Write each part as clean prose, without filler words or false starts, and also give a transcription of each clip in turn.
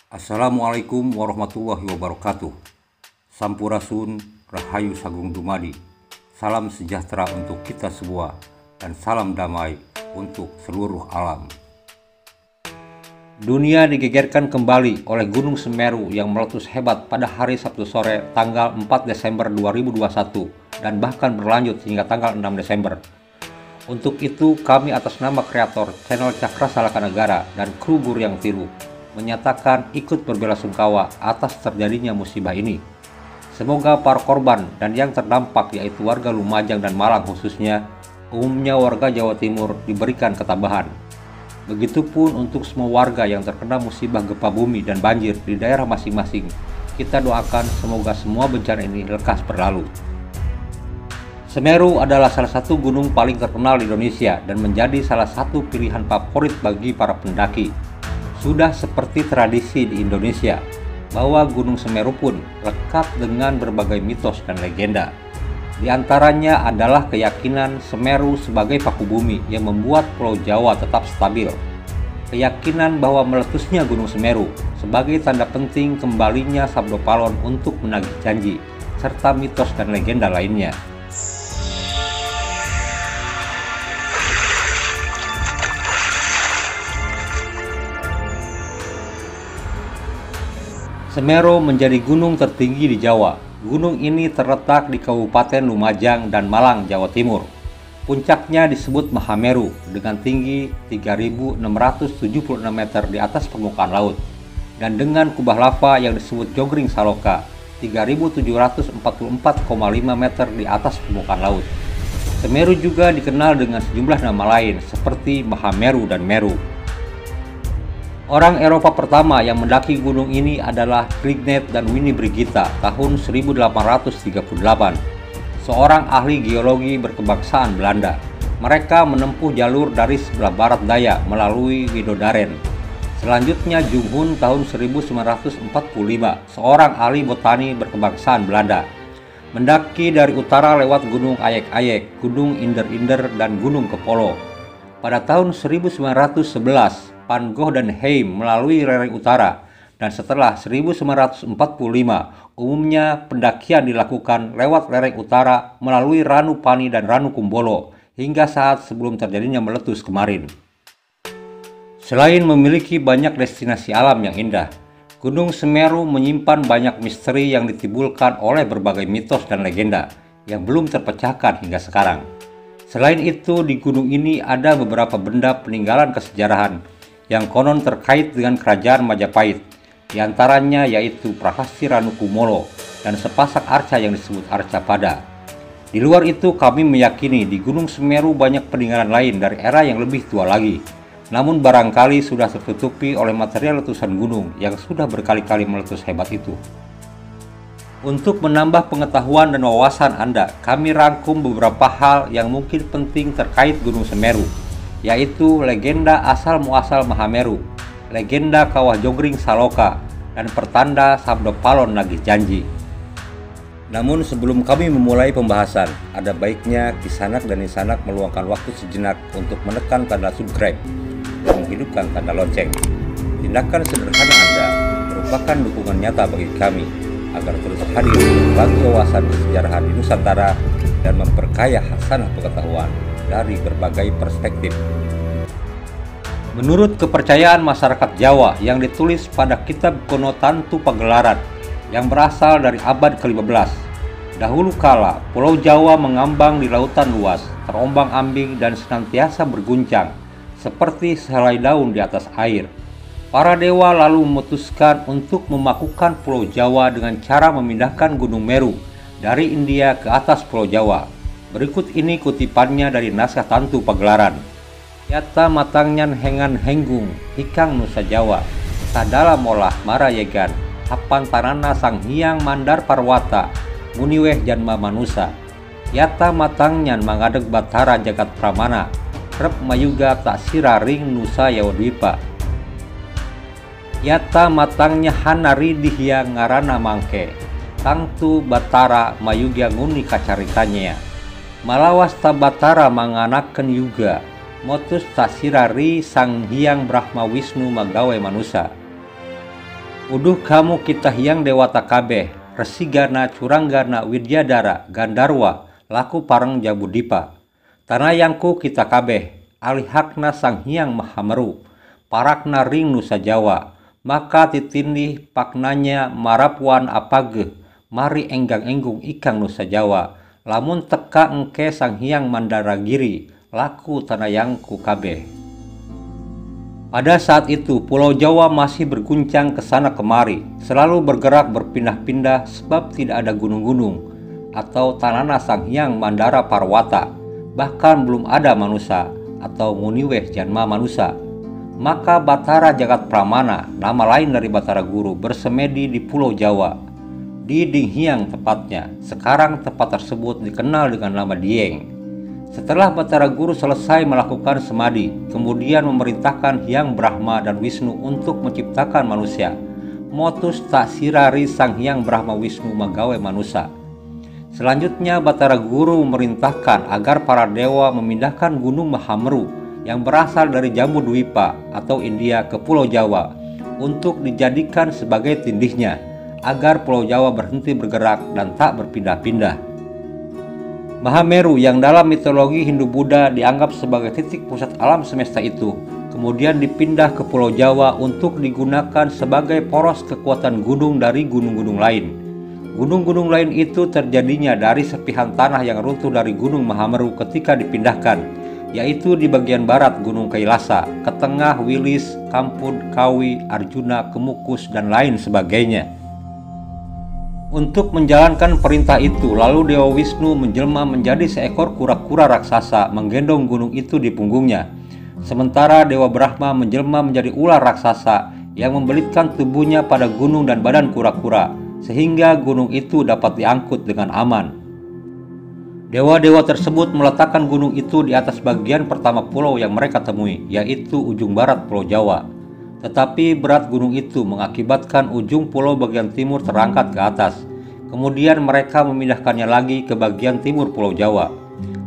Assalamualaikum warahmatullahi wabarakatuh. Sampurasun, Rahayu Sagung Dumadi. Salam sejahtera untuk kita semua dan salam damai untuk seluruh alam. Dunia digegerkan kembali oleh Gunung Semeru yang meletus hebat pada hari Sabtu sore tanggal 4 Desember 2021 dan bahkan berlanjut hingga tanggal 6 Desember. Untuk itu kami atas nama kreator channel Cakra Salaka Negara dan kru Buryang Tiru menyatakan ikut berbelasungkawa atas terjadinya musibah ini. Semoga para korban dan yang terdampak yaitu warga Lumajang dan Malang khususnya, umumnya warga Jawa Timur diberikan ketabahan. Begitupun untuk semua warga yang terkena musibah gempa bumi dan banjir di daerah masing-masing. Kita doakan semoga semua bencana ini lekas berlalu. Semeru adalah salah satu gunung paling terkenal di Indonesia dan menjadi salah satu pilihan favorit bagi para pendaki. Sudah seperti tradisi di Indonesia bahwa Gunung Semeru pun lekat dengan berbagai mitos dan legenda. Di antaranya adalah keyakinan Semeru sebagai paku bumi yang membuat Pulau Jawa tetap stabil. Keyakinan bahwa meletusnya Gunung Semeru sebagai tanda penting kembalinya Sabdo Palon untuk menagih janji, serta mitos dan legenda lainnya. Semeru menjadi gunung tertinggi di Jawa. Gunung ini terletak di Kabupaten Lumajang dan Malang, Jawa Timur. Puncaknya disebut Mahameru dengan tinggi 3.676 meter di atas permukaan laut dan dengan kubah lava yang disebut Jogring Saloka 3.744,5 meter di atas permukaan laut. Semeru juga dikenal dengan sejumlah nama lain seperti Mahameru dan Meru. Orang Eropa pertama yang mendaki gunung ini adalah Griegnet dan Winnie Brigita tahun 1838, seorang ahli geologi berkebangsaan Belanda. Mereka menempuh jalur dari sebelah barat daya melalui Widodaren. Selanjutnya Junghun tahun 1945, seorang ahli botani berkebangsaan Belanda, mendaki dari utara lewat Gunung Ayek-Ayek, Gunung Inder-Inder, dan Gunung Kepolo. Pada tahun 1911, Van Gogh dan Heim melalui lereng utara, dan setelah 1945 umumnya pendakian dilakukan lewat lereng utara melalui Ranupani dan Ranukumbolo hingga saat sebelum terjadinya meletus kemarin. Selain memiliki banyak destinasi alam yang indah, Gunung Semeru menyimpan banyak misteri yang ditimbulkan oleh berbagai mitos dan legenda yang belum terpecahkan hingga sekarang. Selain itu, di gunung ini ada beberapa benda peninggalan kesejarahan yang konon terkait dengan kerajaan Majapahit, diantaranya yaitu Prahasti Ranukumolo dan sepasak arca yang disebut arca pada. Di luar itu kami meyakini di Gunung Semeru banyak peninggalan lain dari era yang lebih tua lagi, namun barangkali sudah tertutupi oleh material letusan gunung yang sudah berkali-kali meletus hebat itu. Untuk menambah pengetahuan dan wawasan Anda, kami rangkum beberapa hal yang mungkin penting terkait Gunung Semeru, yaitu legenda asal-muasal Mahameru, legenda Kawah Jogring Saloka, dan pertanda Sabdo Palon nagih janji. Namun sebelum kami memulai pembahasan, ada baiknya Kisanak dan Nisanak meluangkan waktu sejenak untuk menekan tanda subscribe dan menghidupkan tanda lonceng. Tindakan sederhana Anda merupakan dukungan nyata bagi kami agar terus hadir berbagi wawasan kesejarahan di Nusantara dan memperkaya hasanah pengetahuan dari berbagai perspektif. Menurut kepercayaan masyarakat Jawa yang ditulis pada kitab kuno Tantu Pagelaran yang berasal dari abad ke-15, dahulu kala Pulau Jawa mengambang di lautan luas, terombang-ambing dan senantiasa berguncang seperti sehelai daun di atas air. Para dewa lalu memutuskan untuk memakukan Pulau Jawa dengan cara memindahkan Gunung Meru dari India ke atas Pulau Jawa. Berikut ini kutipannya dari naskah Tantu Pagelaran. Yata matangnya hengan henggung, hikang Nusa Jawa, sadala molah marayegan, hapan tanana sang hyang mandar parwata, muniweh janma manusa. Yata matangnya mangadeg batara jagat pramana, rep mayuga tak siraring Nusa Yawadwipa. Yata matangnya hanari dihya ngarana mangke, tangtu batara mayuga nguni kacaritanya. Malawas tabatara manganaken yuga, motus tasirari sang hyang Brahma Wisnu magawe manusa. Uduh kamu kita hiang dewata kabeh, resigana curanggana widyadara gandarwa laku pareng jabudipa. Tanayangku kita kabeh, alihakna sang hyang mahameru, parakna ring nusa Jawa, maka titindih paknanya marapwan apage, mari enggang-enggung ikang nusa Jawa, lamun teka engke sang hyang Mandaragiri, laku tanayangku kabeh. Pada saat itu, Pulau Jawa masih berguncang ke sana kemari, selalu bergerak berpindah-pindah sebab tidak ada gunung-gunung atau tanana sang hyang Mandara Parwata, bahkan belum ada manusia atau muniweh janma manusia. Maka Batara Jagat Pramana, nama lain dari Batara Guru, bersemedi di Pulau Jawa, di Dinghyang tepatnya. Sekarang tempat tersebut dikenal dengan nama Dieng. Setelah Batara Guru selesai melakukan semadi, kemudian memerintahkan Hyang Brahma dan Wisnu untuk menciptakan manusia. Motus tak sirari sang Hyang Brahma Wisnu magawe manusia. Selanjutnya Batara Guru memerintahkan agar para dewa memindahkan Gunung Mahameru yang berasal dari Jambudwipa atau India ke Pulau Jawa untuk dijadikan sebagai tindihnya, agar Pulau Jawa berhenti bergerak dan tak berpindah-pindah. Mahameru yang dalam mitologi Hindu-Buddha dianggap sebagai titik pusat alam semesta itu, kemudian dipindah ke Pulau Jawa untuk digunakan sebagai poros kekuatan gunung dari gunung-gunung lain. Gunung-gunung lain itu terjadinya dari serpihan tanah yang runtuh dari Gunung Mahameru ketika dipindahkan, yaitu di bagian barat Gunung Kailasa, ke tengah Wilis, Kampud, Kawi, Arjuna, Kemukus, dan lain sebagainya. Untuk menjalankan perintah itu, lalu Dewa Wisnu menjelma menjadi seekor kura-kura raksasa menggendong gunung itu di punggungnya. Sementara Dewa Brahma menjelma menjadi ular raksasa yang membelitkan tubuhnya pada gunung dan badan kura-kura, sehingga gunung itu dapat diangkut dengan aman. Dewa-dewa tersebut meletakkan gunung itu di atas bagian pertama pulau yang mereka temui, yaitu ujung barat Pulau Jawa. Tetapi berat gunung itu mengakibatkan ujung pulau bagian timur terangkat ke atas. Kemudian mereka memindahkannya lagi ke bagian timur Pulau Jawa.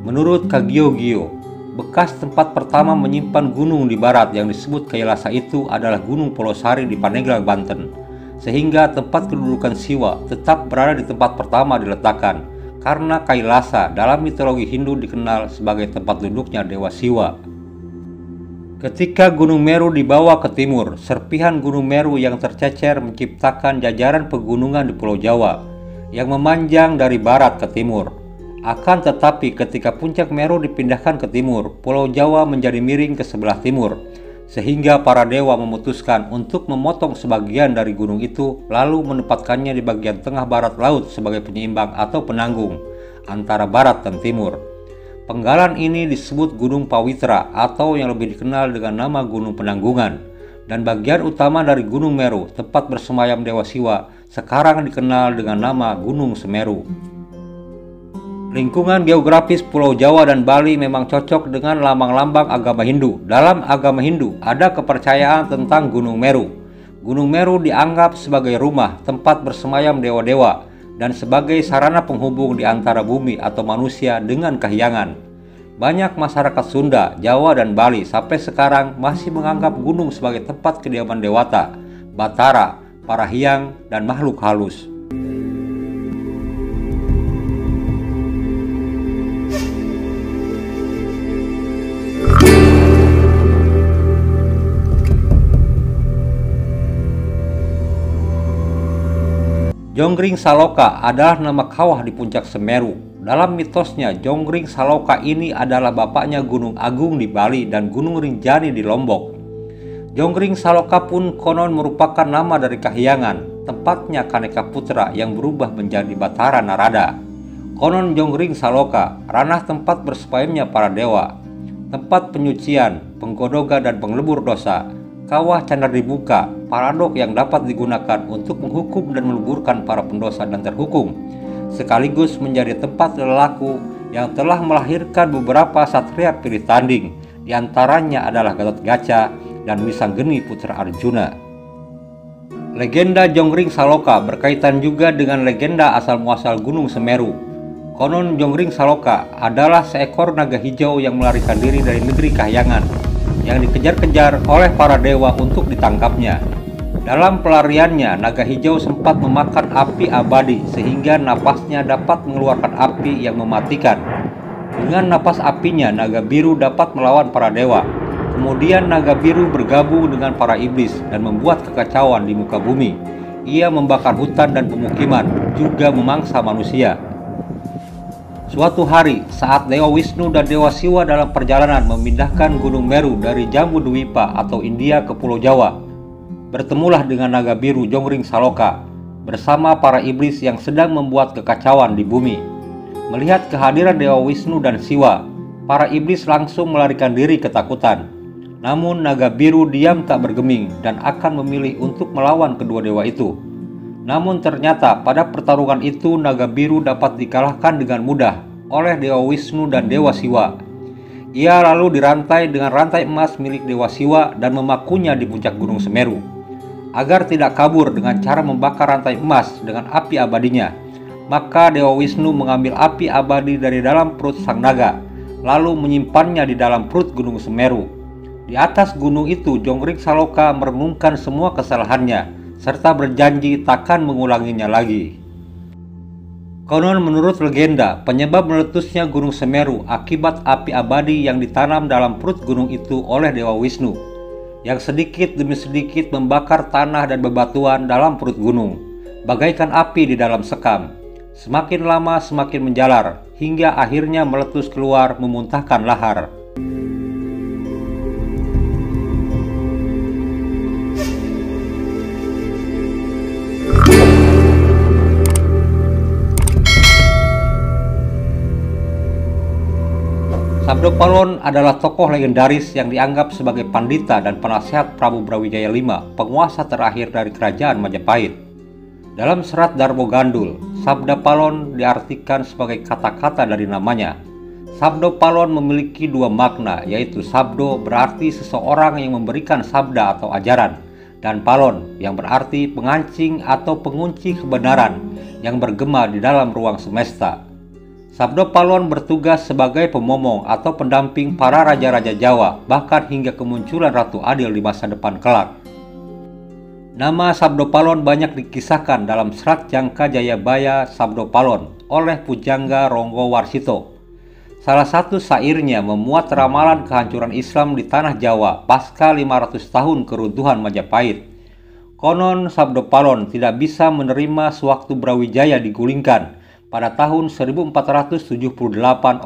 Menurut Kagyo-gyo, bekas tempat pertama menyimpan gunung di barat yang disebut Kailasa itu adalah Gunung Polosari di Pandeglang, Banten. Sehingga tempat kedudukan Siwa tetap berada di tempat pertama diletakkan, karena Kailasa dalam mitologi Hindu dikenal sebagai tempat duduknya Dewa Siwa. Ketika Gunung Meru dibawa ke timur, serpihan Gunung Meru yang tercecer menciptakan jajaran pegunungan di Pulau Jawa yang memanjang dari barat ke timur. Akan tetapi ketika puncak Meru dipindahkan ke timur, Pulau Jawa menjadi miring ke sebelah timur, sehingga para dewa memutuskan untuk memotong sebagian dari gunung itu lalu menempatkannya di bagian tengah barat laut sebagai penyeimbang atau penanggung antara barat dan timur. Penggalan ini disebut Gunung Pawitra atau yang lebih dikenal dengan nama Gunung Penanggungan, dan bagian utama dari Gunung Meru, tempat bersemayam Dewa Siwa, sekarang dikenal dengan nama Gunung Semeru. Lingkungan geografis Pulau Jawa dan Bali memang cocok dengan lambang-lambang agama Hindu. Dalam agama Hindu ada kepercayaan tentang Gunung Meru. Gunung Meru dianggap sebagai rumah, tempat bersemayam dewa-dewa, dan sebagai sarana penghubung di antara bumi atau manusia dengan kahyangan. Banyak masyarakat Sunda, Jawa, dan Bali sampai sekarang masih menganggap gunung sebagai tempat kediaman dewata, batara, para hyang, dan makhluk halus. Jonggring Saloka adalah nama kawah di puncak Semeru. Dalam mitosnya, Jonggring Saloka ini adalah bapaknya Gunung Agung di Bali dan Gunung Rinjani di Lombok. Jonggring Saloka pun konon merupakan nama dari kahyangan, tempatnya Kaneka Putra yang berubah menjadi Batara Narada. Konon Jonggring Saloka, ranah tempat bersemayamnya para dewa, tempat penyucian, penggodogan dan penglebur dosa. Kawah Candar Dibuka, paradok yang dapat digunakan untuk menghukum dan meleburkan para pendosa dan terhukum, sekaligus menjadi tempat lelaku yang telah melahirkan beberapa satria pilih tanding, diantaranya adalah Gatotkaca dan Wisanggeni putra Arjuna. Legenda Jonggring Saloka berkaitan juga dengan legenda asal-muasal Gunung Semeru. Konon Jonggring Saloka adalah seekor naga hijau yang melarikan diri dari negeri kahyangan, yang dikejar-kejar oleh para dewa untuk ditangkapnya. Dalam pelariannya, naga hijau sempat memakan api abadi sehingga napasnya dapat mengeluarkan api yang mematikan. Dengan napas apinya, naga biru dapat melawan para dewa. Kemudian naga biru bergabung dengan para iblis dan membuat kekacauan di muka bumi. Ia membakar hutan dan pemukiman, juga memangsa manusia. Suatu hari, saat Dewa Wisnu dan Dewa Siwa dalam perjalanan memindahkan Gunung Meru dari Jambudwipa atau India ke Pulau Jawa, bertemulah dengan naga biru Jonggring Saloka bersama para iblis yang sedang membuat kekacauan di bumi. Melihat kehadiran Dewa Wisnu dan Siwa, para iblis langsung melarikan diri ketakutan. Namun naga biru diam tak bergeming dan akan memilih untuk melawan kedua dewa itu. Namun ternyata pada pertarungan itu naga biru dapat dikalahkan dengan mudah oleh Dewa Wisnu dan Dewa Siwa. Ia lalu dirantai dengan rantai emas milik Dewa Siwa dan memakunya di puncak Gunung Semeru. Agar tidak kabur dengan cara membakar rantai emas dengan api abadinya, maka Dewa Wisnu mengambil api abadi dari dalam perut sang naga, lalu menyimpannya di dalam perut Gunung Semeru. Di atas gunung itu, Jonggring Saloka merenungkan semua kesalahannya, serta berjanji takkan mengulanginya lagi. Konon menurut legenda, penyebab meletusnya Gunung Semeru akibat api abadi yang ditanam dalam perut gunung itu oleh Dewa Wisnu, yang sedikit demi sedikit membakar tanah dan bebatuan dalam perut gunung, bagaikan api di dalam sekam. Semakin lama semakin menjalar, hingga akhirnya meletus keluar memuntahkan lahar. Sabdopalon adalah tokoh legendaris yang dianggap sebagai pandita dan penasehat Prabu Brawijaya V, penguasa terakhir dari kerajaan Majapahit. Dalam serat Darmo Gandul, Sabdapalon diartikan sebagai kata-kata dari namanya. Sabdopalon memiliki dua makna, yaitu sabdo berarti seseorang yang memberikan sabda atau ajaran, dan palon yang berarti pengancing atau pengunci kebenaran yang bergema di dalam ruang semesta. Sabdopalon bertugas sebagai pemomong atau pendamping para raja-raja Jawa, bahkan hingga kemunculan Ratu Adil di masa depan kelak. Nama Sabdopalon banyak dikisahkan dalam serat Jangka Jayabaya Sabdopalon oleh Pujangga Ronggo Warsito. Salah satu syairnya memuat ramalan kehancuran Islam di tanah Jawa pasca 500 tahun keruntuhan Majapahit. Konon Sabdopalon tidak bisa menerima sewaktu Brawijaya digulingkan pada tahun 1478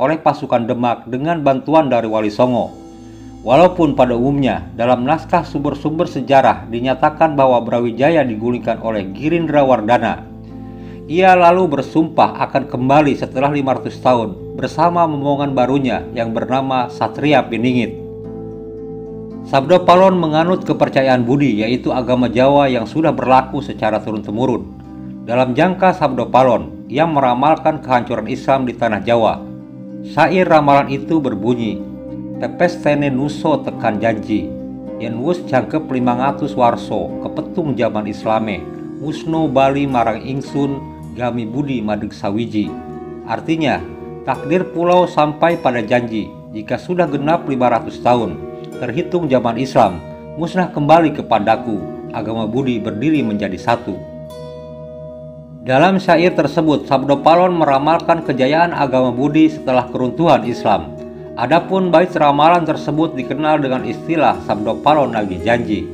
oleh pasukan Demak dengan bantuan dari Wali Songo. Walaupun pada umumnya dalam naskah sumber-sumber sejarah dinyatakan bahwa Brawijaya digulingkan oleh Girindrawardhana, ia lalu bersumpah akan kembali setelah 500 tahun bersama momongan barunya yang bernama Satria Piningit. Sabdopalon menganut kepercayaan Budi, yaitu agama Jawa yang sudah berlaku secara turun-temurun. Dalam Jangka Sabdopalon, ia meramalkan kehancuran Islam di tanah Jawa. Syair ramalan itu berbunyi, "Tepestene nuso tekan janji, yen wus jangkep 500 warso, kepetung zaman Islame, musno bali marang ingsun, gami budi madeg sawiji." Artinya, takdir pulau sampai pada janji, jika sudah genap 500 tahun, terhitung zaman Islam, musnah kembali kepadaku, agama budi berdiri menjadi satu. Dalam syair tersebut, Sabdopalon meramalkan kejayaan agama Budi setelah keruntuhan Islam. Adapun bait ramalan tersebut dikenal dengan istilah Sabdopalon nagih janji.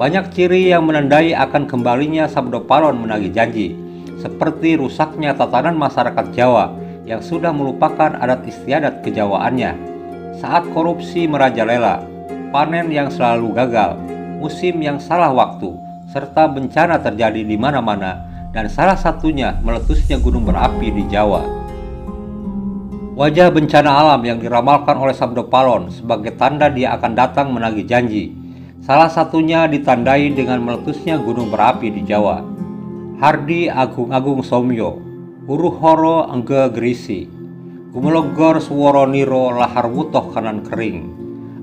Banyak ciri yang menandai akan kembalinya Sabdopalon menagih janji, seperti rusaknya tatanan masyarakat Jawa yang sudah melupakan adat istiadat kejawaannya, saat korupsi merajalela, panen yang selalu gagal, musim yang salah waktu, serta bencana terjadi di mana-mana, dan salah satunya meletusnya gunung berapi di Jawa. Wajah bencana alam yang diramalkan oleh Sabdopalon sebagai tanda dia akan datang menagih janji, salah satunya ditandai dengan meletusnya gunung berapi di Jawa. Hardi Agung-Agung Somyo, Huruhoro Engge Gerisi, Gumelogor Suworo Niro Lahar Wutoh Kanan Kering,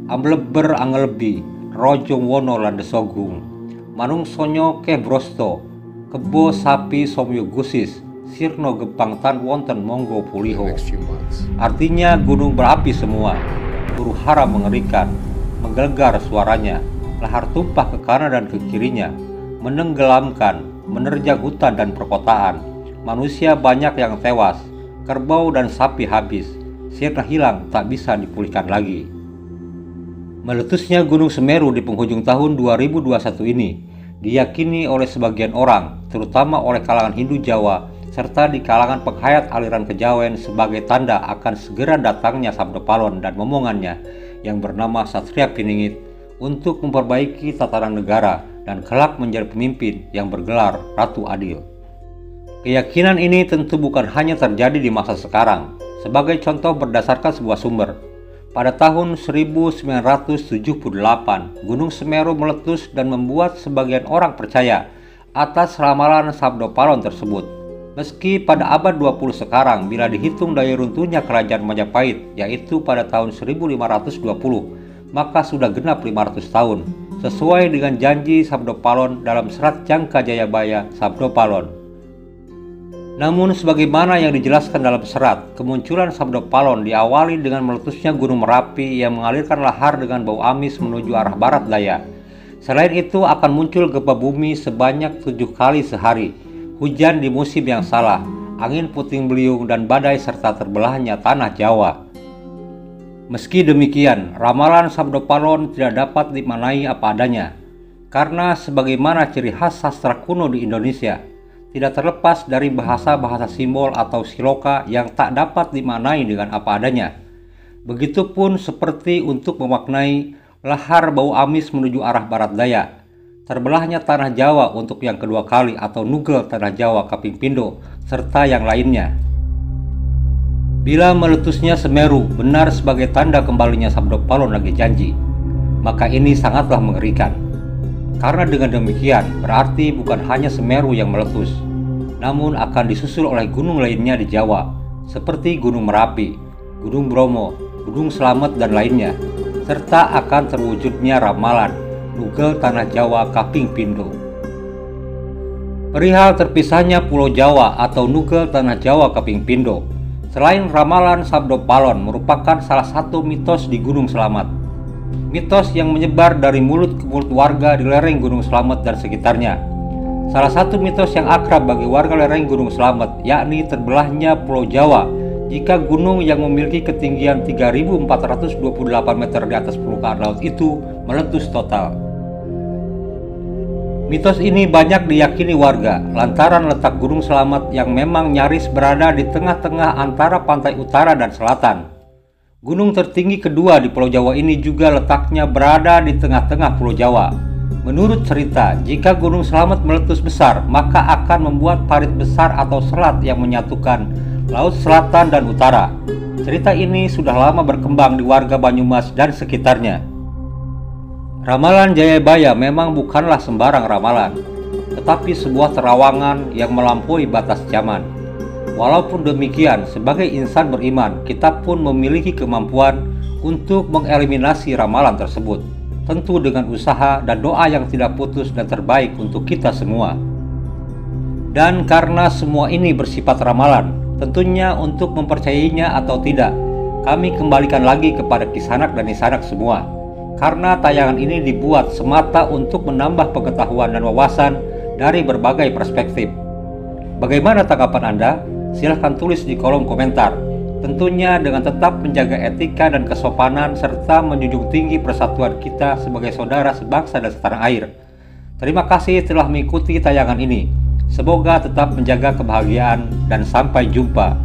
Ambleber Angelebi, Rojong Wono Landesogung, Manung Sonyo Keh Brosto, Kebo Sapi Somyo Gusis, Sirno Gepang Tan Wonten Monggo Puliho. Artinya gunung berapi semua, huru hara mengerikan, menggelegar suaranya, lahar tumpah ke kanan dan ke kirinya, menenggelamkan, menerjang hutan dan perkotaan. Manusia banyak yang tewas, kerbau dan sapi habis, sirna hilang tak bisa dipulihkan lagi. Meletusnya Gunung Semeru di penghujung tahun 2021 ini diyakini oleh sebagian orang, terutama oleh kalangan Hindu Jawa, serta di kalangan penghayat aliran kejawen sebagai tanda akan segera datangnya Sabdo Palon dan momongannya yang bernama Satria Piningit untuk memperbaiki tatanan negara dan kelak menjadi pemimpin yang bergelar Ratu Adil. Keyakinan ini tentu bukan hanya terjadi di masa sekarang. Sebagai contoh berdasarkan sebuah sumber, pada tahun 1978 Gunung Semeru meletus dan membuat sebagian orang percaya atas ramalan Sabdo Palon tersebut. Meski pada abad 20 sekarang bila dihitung dari runtuhnya kerajaan Majapahit yaitu pada tahun 1520, maka sudah genap 500 tahun sesuai dengan janji Sabdo Palon dalam serat Jangka Jayabaya Sabdo Palon. Namun sebagaimana yang dijelaskan dalam serat, kemunculan Sabdo Palon diawali dengan meletusnya Gunung Merapi yang mengalirkan lahar dengan bau amis menuju arah barat daya. Selain itu akan muncul gempa bumi sebanyak 7 kali sehari, hujan di musim yang salah, angin puting beliung dan badai serta terbelahnya tanah Jawa. Meski demikian, ramalan Sabdo Palon tidak dapat dimaknai apa adanya, karena sebagaimana ciri khas sastra kuno di Indonesia, tidak terlepas dari bahasa-bahasa simbol atau siloka yang tak dapat dimaknai dengan apa adanya. Begitupun seperti untuk memaknai lahar bau amis menuju arah barat daya, terbelahnya tanah Jawa untuk yang kedua kali atau nugel tanah Jawa Kaping Pindo, serta yang lainnya. Bila meletusnya Semeru benar sebagai tanda kembalinya Sabdo Palon lagi janji, maka ini sangatlah mengerikan. Karena dengan demikian berarti bukan hanya Semeru yang meletus, namun akan disusul oleh gunung lainnya di Jawa, seperti Gunung Merapi, Gunung Bromo, Gunung Slamet dan lainnya, serta akan terwujudnya ramalan nugel tanah Jawa Kaping Pindo. Perihal terpisahnya Pulau Jawa atau nugel tanah Jawa Kaping Pindo, selain ramalan Sabdo Palon merupakan salah satu mitos di Gunung Slamet. Mitos yang menyebar dari mulut ke mulut warga di lereng Gunung Slamet dan sekitarnya. Salah satu mitos yang akrab bagi warga lereng Gunung Slamet yakni terbelahnya Pulau Jawa jika gunung yang memiliki ketinggian 3.428 meter di atas permukaan laut itu meletus total. Mitos ini banyak diyakini warga lantaran letak Gunung Slamet yang memang nyaris berada di tengah-tengah antara pantai utara dan selatan. Gunung tertinggi kedua di Pulau Jawa ini juga letaknya berada di tengah-tengah Pulau Jawa. Menurut cerita, jika Gunung Slamet meletus besar, maka akan membuat parit besar atau selat yang menyatukan Laut Selatan dan Utara. Cerita ini sudah lama berkembang di warga Banyumas dan sekitarnya. Ramalan Jayabaya memang bukanlah sembarang ramalan, tetapi sebuah terawangan yang melampaui batas zaman. Walaupun demikian, sebagai insan beriman, kita pun memiliki kemampuan untuk mengeliminasi ramalan tersebut, tentu dengan usaha dan doa yang tidak putus dan terbaik untuk kita semua. Dan karena semua ini bersifat ramalan, tentunya untuk mempercayainya atau tidak, kami kembalikan lagi kepada Kisanak dan Nisanak semua. Karena tayangan ini dibuat semata untuk menambah pengetahuan dan wawasan dari berbagai perspektif. Bagaimana tanggapan Anda? Silahkan tulis di kolom komentar. Tentunya dengan tetap menjaga etika dan kesopanan serta menjunjung tinggi persatuan kita sebagai saudara sebangsa dan setanah air. Terima kasih telah mengikuti tayangan ini. Semoga tetap menjaga kebahagiaan dan sampai jumpa.